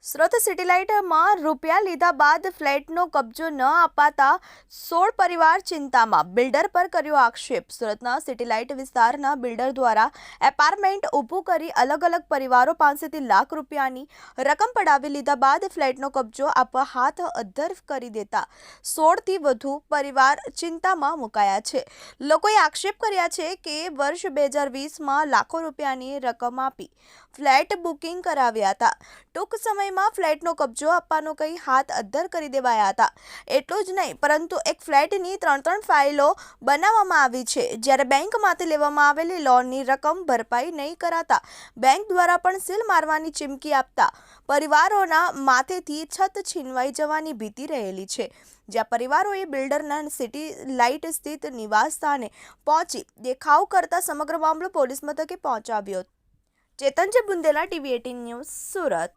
Surat city લાઇટમાં રૂપિયા લીધા બાદ ફ્લેટનો કબજો ન અપાતા 16 પરિવાર ચિંતામાં, બિલ્ડર પર કર્યો આક્ષેપ। સુરતના સિટી લાઇટ વિસ્તારના બિલ્ડર દ્વારા એપાર્ટમેન્ટ ઊભું કરી અલગ અલગ પરિવારો પાસેથી લાખ રૂપિયાની રકમ પડાવી લીધા બાદ ફ્લેટનો કબજો આપવા હાથ અદ્ધર કરી દેતા 16 થી વધુ પરિવાર ચિંતામાં મુકાયા છે। લોકોએ આક્ષેપ કર્યા છે કે વર્ષ 2020માં લાખો રૂપિયાની રકમ આપી ફ્લેટ બુકિંગ કરાવ્યા હતા। ટૂંક સમયમાં ફ્લેટનો કબજો આપવાનો કહી હાથ અદ્ધર કરી દેવાયા હતા। એટલું જ નહીં, પરંતુ એક ફ્લેટની 3 ફાઇલો બનાવવામાં આવી છે, જ્યારે બેંકમાંથી લેવામાં આવેલી લોનની રકમ ભરપાઈ નહીં કરાતા બેંક દ્વારા પણ સીલ મારવાની ચીમકી આપતા પરિવારોના માથેથી છત છીનવાઈ જવાની ભીતિ રહેલી છે। જ્યાં પરિવારોએ બિલ્ડરના સિટી લાઇટ સ્થિત નિવાસ સ્થાને પહોંચી દેખાવ કરતા સમગ્ર મામલો પોલીસ મથકે પહોંચાવ્યો। ચેતનજી બુંદેલા, TV 18 ન્યૂઝ, સુરત।